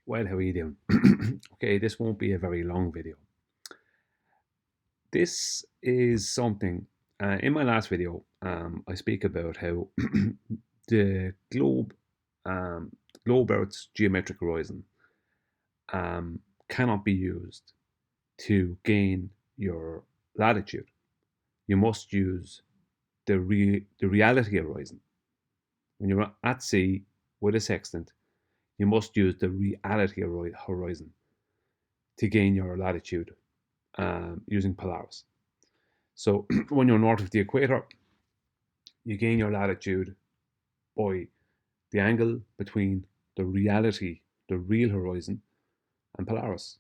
Well, how are you doing? Okay, this won't be a very long video. This is something, in my last video, I speak about how the um, globe Earth's geometric horizon cannot be used to gain your latitude. You must use the reality horizon. When you're at sea with a sextant, you must use the reality horizon to gain your latitude using Polaris. So when you're north of the equator, you gain your latitude by the angle between the reality, the real horizon, and Polaris.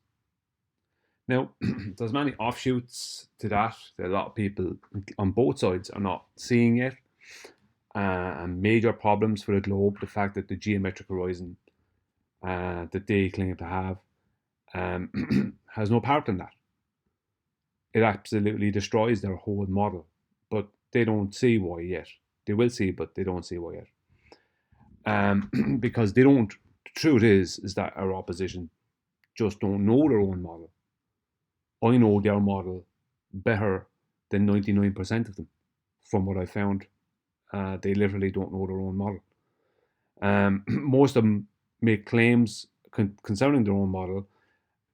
Now, there's many offshoots to that a lot of people on both sides are not seeing yet. And major problems for the globe, the fact that the geometric horizon that they claim to have has no part in that. It absolutely destroys their whole model, but they don't see why yet. They will see, but they don't see why yet. Because they don't. The truth is that our opposition just don't know their own model. I know their model better than 99% of them, from what I found. They literally don't know their own model. Most of them make claims concerning their own model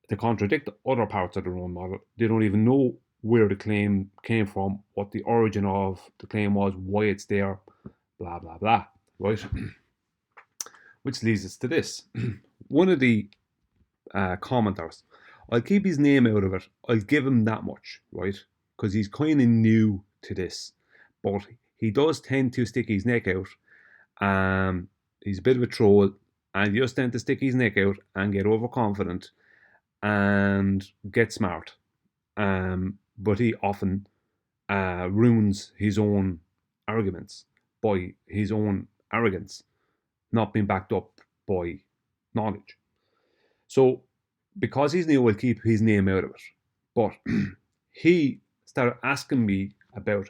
to contradict other parts of their own model. They don't even know where the claim came from, what the origin of the claim was, why it's there, blah, blah, blah, right? Which leads us to this. One of the commenters, I'll keep his name out of it, I'll give him that much, right? Because he's kind of new to this, but he does tend to stick his neck out. He's a bit of a troll, and he just tends to stick his neck out and get overconfident and get smart. But he often ruins his own arguments by his own arrogance, not being backed up by knowledge. So, because he's new, we'll keep his name out of it. But he started asking me about,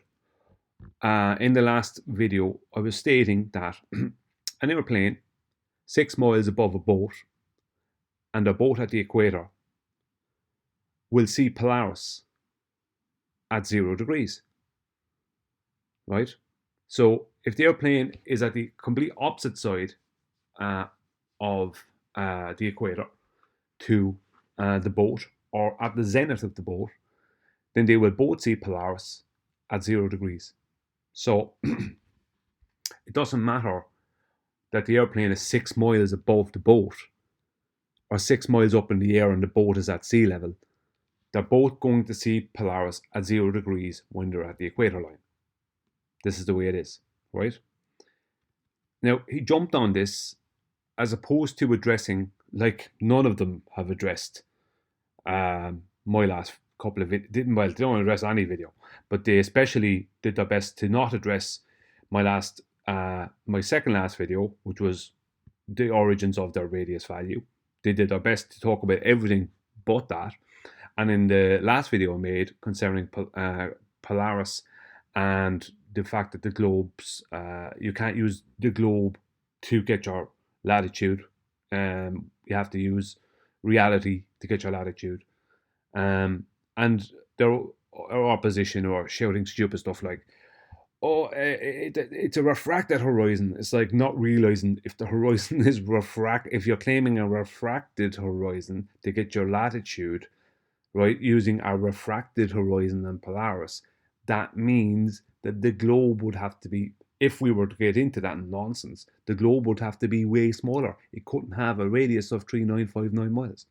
in the last video, I was stating that an airplane 6 miles above a boat and a boat at the equator will see Polaris at 0 degrees, right? So if the airplane is at the complete opposite side of the equator to the boat, or at the zenith of the boat, then they will both see Polaris at 0 degrees. So it doesn't matter that the airplane is 6 miles above the boat or 6 miles up in the air and the boat is at sea level. They're both going to see Polaris at 0 degrees when they're at the equator line. This is the way it is, right? Now, he jumped on this as opposed to addressing, like none of them have addressed my last couple of videos. Well, they don't address any video, but they especially did their best to not address my second last video, which was the origins of their radius value. They did their best to talk about everything but that. And in the last video I made concerning Polaris and the fact that the globes, you can't use the globe to get your latitude. You have to use reality to get your latitude. And their opposition or shouting stupid stuff like, oh, it's a refracted horizon. It's like not realizing if the horizon is if you're claiming a refracted horizon to get your latitude, right, using a refracted horizon and Polaris, that means that the globe would have to be, if we were to get into that nonsense, the globe would have to be way smaller. It couldn't have a radius of 3959 miles.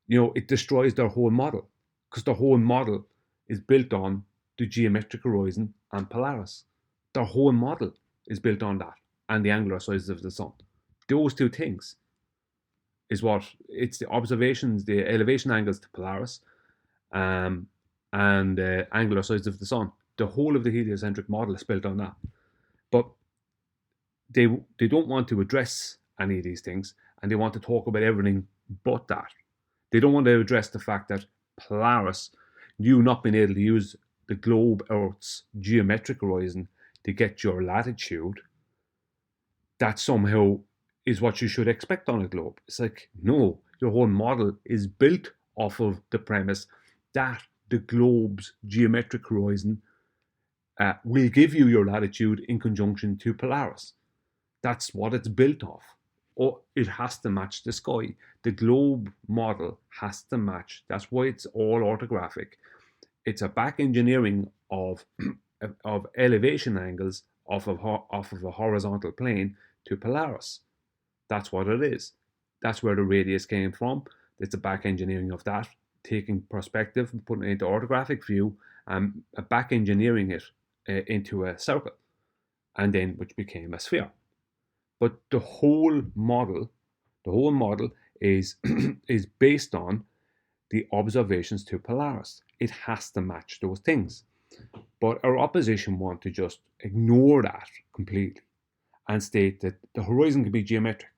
It destroys their whole model because the whole model is built on the geometric horizon and Polaris. Their whole model is built on that and the angular sizes of the sun. Those two things is what it's the observations, the elevation angles to Polaris, and the angular size of the sun. The whole of the heliocentric model is built on that. But they don't want to address any of these things, and they want to talk about everything but that. They don't want to address the fact that Polaris, you not being able to use the globe Earth's geometric horizon to get your latitude, that somehow is what you should expect on a globe. It's like, no, your whole model is built off of the premise that the globe's geometric horizon will give you your latitude in conjunction to Polaris. That's what it's built off. Or it has to match the sky. The globe model has to match. That's why it's all orthographic. It's a back engineering of of elevation angles off of a horizontal plane to Polaris. That's what it is. That's where the radius came from. It's a back engineering of that, taking perspective and putting it into orthographic view and back engineering it into a circle, and then which became a sphere. But the whole model is is based on the observations to Polaris. It has to match those things. But our opposition want to just ignore that completely and state that the horizon can be geometric,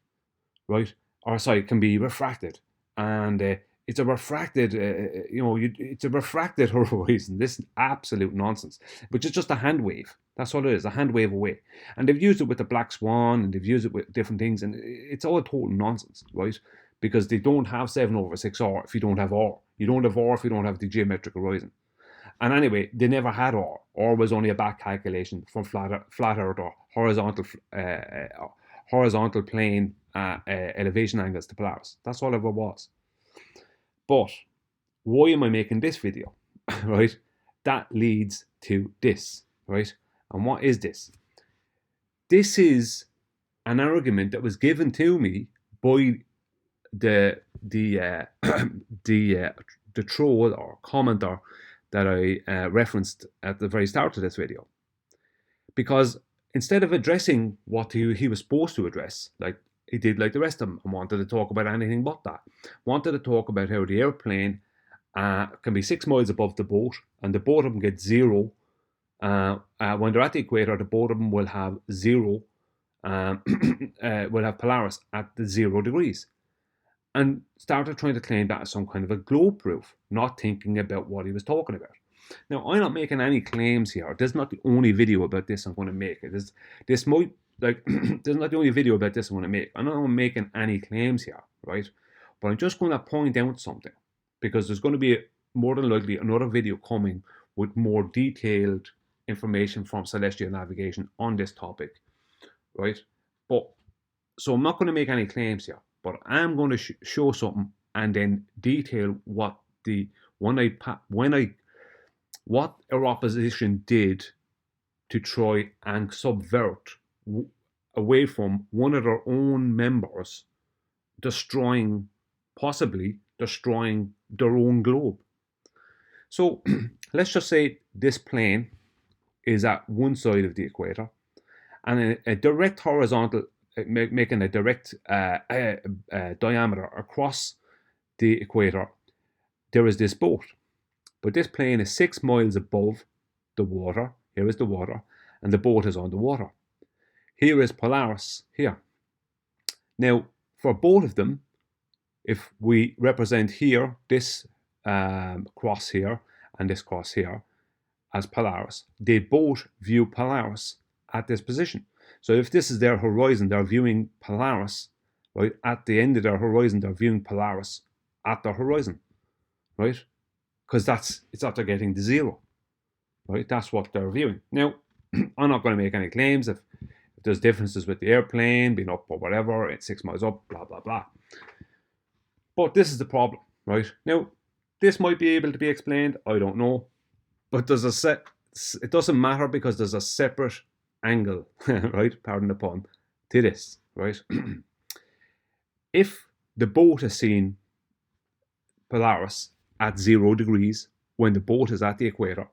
right? Or sorry, it can be refracted, and it's a refracted, it's a refracted horizon. This is absolute nonsense, which is just a hand wave. That's all it is, a hand wave away. And they've used it with the black swan, and they've used it with different things, and it's all total nonsense, right? Because they don't have 7/6 R if you don't have R. You don't have R if you don't have the geometric horizon. And anyway, they never had R. R was only a back calculation from flat Earth or horizontal plane elevation angles to Polaris. That's all it ever was. But why am I making this video? Right? That leads to this, right? And what is this? This is an argument that was given to me by the troll or commenter that I referenced at the very start of this video. Because instead of addressing what he was supposed to address, like he did like the rest of them, and wanted to talk about anything but that, wanted to talk about how the airplane can be 6 miles above the boat, and the both of them get zero. When they're at the equator, the both of them will have zero, will have Polaris at the 0 degrees. And started trying to claim that as some kind of a globe proof, not thinking about what he was talking about. Now, I'm not making any claims here. This is not the only video about this I'm going to make. This might, like, this is not the only video about this I'm going to make. I'm not making any claims here, right? But I'm just going to point out something, because there's going to be more than likely another video coming with more detailed information from celestial navigation on this topic, right? So I'm not going to make any claims here, but I'm going to show something and then detail what our opposition did to try and subvert away from one of their own members, possibly destroying their own globe. So let's just say this plane is at one side of the equator, and a direct horizontal, making a direct diameter across the equator, there is this boat. But this plane is 6 miles above the water. Here is the water, and the boat is on the water. Here is Polaris here. Now, for both of them, if we represent here, this cross here, and this cross here, as Polaris, they both view Polaris at this position. So if this is their horizon, they're viewing Polaris, right? At the end of their horizon, they're viewing Polaris at their horizon, right? Because it's after getting to 0, right? That's what they're viewing. Now, I'm not going to make any claims if there's differences with the airplane being up or whatever, it's 6 miles up, blah, blah, blah. But this is the problem, right? Now, this might be able to be explained, I don't know. But it doesn't matter, because there's a separate angle, right? Pardon the pun, to this, right? If the boat has seen Polaris at 0 degrees when the boat is at the equator,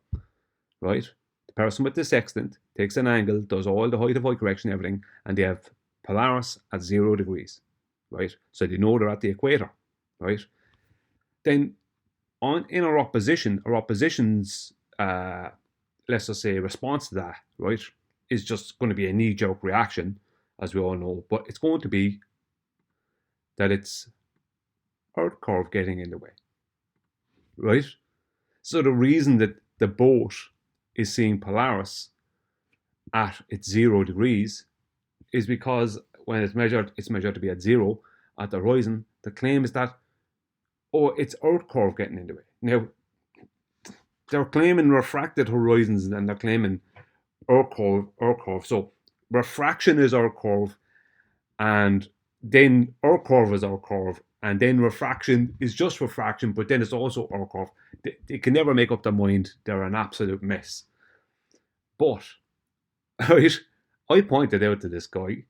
right? The person with the sextant takes an angle, does all the height of eye correction, everything, and they have Polaris at 0 degrees, right? So they know they're at the equator, right? Then in our opposition's let's just say response to that, right, is just going to be a knee-jerk reaction, as we all know, but it's going to be that it's Earth curve getting in the way, right? So the reason that the boat is seeing Polaris at its 0 degrees is because when it's measured to be at 0 at the horizon. The claim is that, oh, it's Earth curve getting in the way. Now, they're claiming refracted horizons and they're claiming Earth curve. So refraction is Earth curve, and then Earth curve is Earth curve, and then refraction is just refraction, but then it's also Earth curve. They can never make up their mind. They're an absolute mess. But, right, I pointed out to this guy,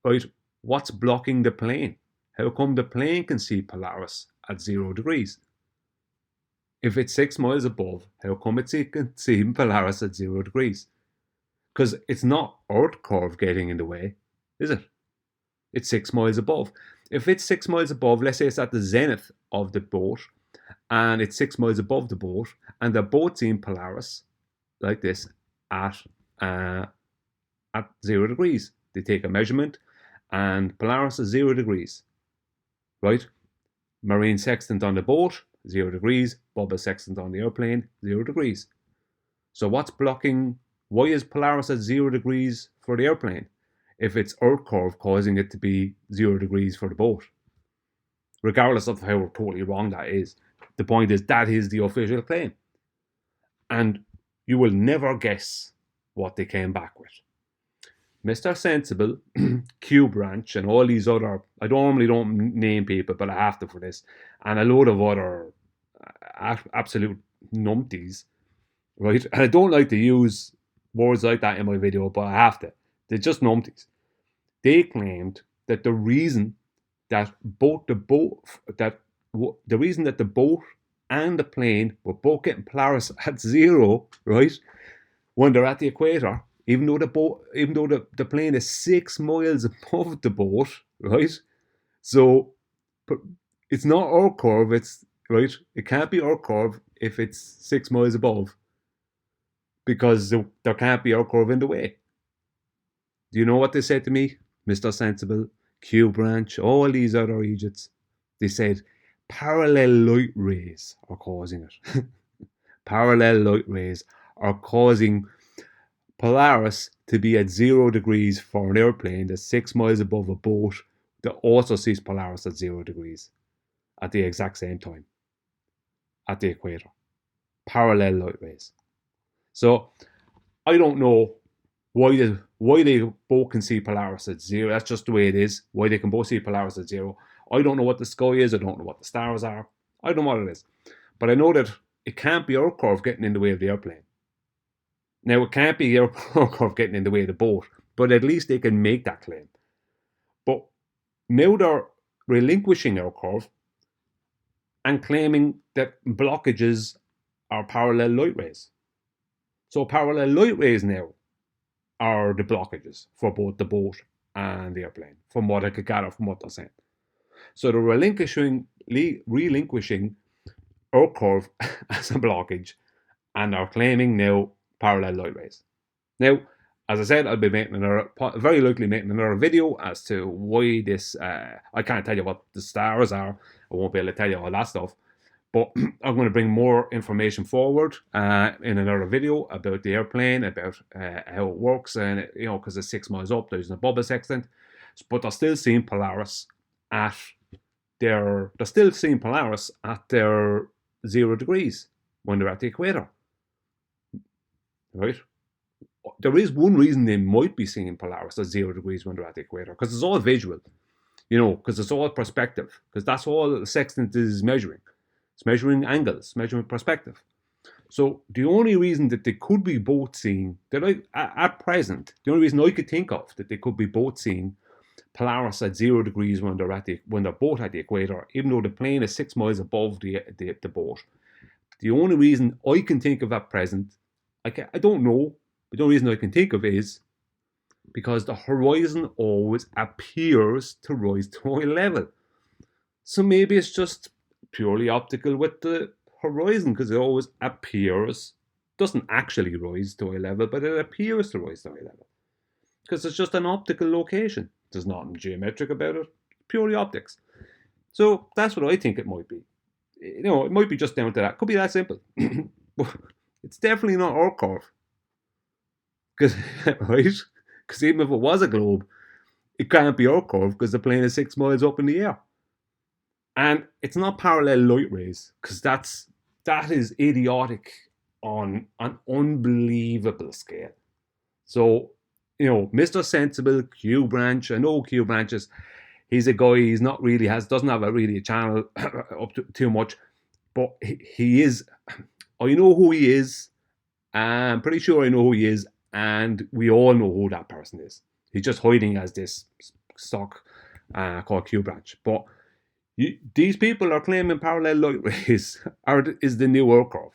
right, what's blocking the plane? How come the plane can see Polaris at 0 degrees? If it's 6 miles above, how come it can see Polaris at 0 degrees? Because it's not Earth curve getting in the way, is it? It's 6 miles above. If it's 6 miles above, let's say it's at the zenith of the boat, and it's 6 miles above the boat, and they're both seeing Polaris like this at 0 degrees. They take a measurement, and Polaris is 0 degrees, right? Marine sextant on the boat, 0 degrees. Bubble sextant on the airplane, 0 degrees. So what's blocking? Why is Polaris at 0 degrees for the airplane if it's Earth curve causing it to be 0 degrees for the boat? Regardless of how totally wrong that is, the point is that is the official claim. And you will never guess what they came back with. Mr. Sensible, Q Branch, and all these other, I normally don't name people, but I have to for this, and a load of other absolute numpties, right? And I don't like to use words like that in my video, but I have to. They're just numpties. They claimed that the reason that the boat and the plane were both getting Polaris at 0, right, when they're at the equator, even though the plane is 6 miles above the boat, right? So it's not Earth curve. It's right. It can't be Earth curve if it's 6 miles above, because there can't be Earth curve in the way. Do you know what they said to me, Mr. Sensible, Q Branch, all these other idiots? They said parallel light rays are causing it. Parallel light rays are causing Polaris to be at 0 degrees for an airplane that's 6 miles above a boat that also sees Polaris at 0 degrees at the exact same time at the equator. Parallel light rays. So I don't know why they both can see Polaris at 0. That's just the way it is. Why they can both see Polaris at 0. I don't know what the sky is. I don't know what the stars are. I don't know what it is. But I know that it can't be Earth curve getting in the way of the airplane. Now, it can't be Earth curve getting in the way of the boat, but at least they can make that claim. But now they're relinquishing Earth curve and claiming that blockages are parallel light rays. So parallel light rays now are the blockages for both the boat and the airplane, from what I could gather from what they're saying. So they're relinquishing Earth curve as a blockage, and are claiming now parallel light rays. Now, as I said, I'll be very likely making another video as to why this. I can't tell you what the stars are. I won't be able to tell you all that stuff. But I'm going to bring more information forward in another video about the airplane, about how it works, and because it's 6 miles up, there's no bubble sextant. But they're still seeing Polaris at their 0 degrees when they're at the equator. Right? There is one reason they might be seeing Polaris at 0 degrees when they're at the equator, because it's all visual, because it's all perspective, because that's all the sextant is measuring. It's measuring angles, measuring perspective. So the only reason that they could be both seeing, at present, the only reason I could think of that they could be both seeing Polaris at 0 degrees when they're both at the equator, even though the plane is 6 miles above the boat. The only reason I can think of at present, I don't know, but the only reason I can think of is because the horizon always appears to rise to eye level. So maybe it's just purely optical with the horizon, because it always appears, doesn't actually rise to eye level, but it appears to rise to eye level. Because it's just an optical location. There's nothing geometric about it, purely optics. So that's what I think it might be. It might be just down to that. Could be that simple. It's definitely not Earth curve. Right? Because even if it was a globe, it can't be our curve because the plane is 6 miles up in the air. And it's not parallel light rays because that is idiotic on an unbelievable scale. So, Mr. Sensible, Q Branch, I know Q Branches, he's a guy, he's not really, doesn't have a channel up to too much, but he is, I know who he is, I'm pretty sure I know who he is, and we all know who that person is. He's just hiding as this stock called Q Branch. But these people are claiming parallel light rays is the new Earth curve.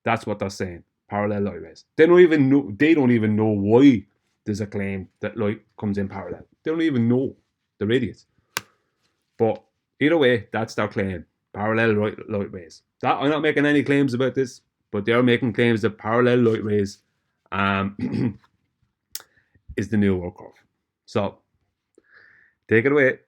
That's what they're saying. Parallel light rays. They don't even know why there's a claim that light comes in parallel. They don't even know. They're idiots. But either way, that's their claim. Parallel light rays. I'm not making any claims about this, but they're making claims that parallel light rays is the new Earth curve. So take it away.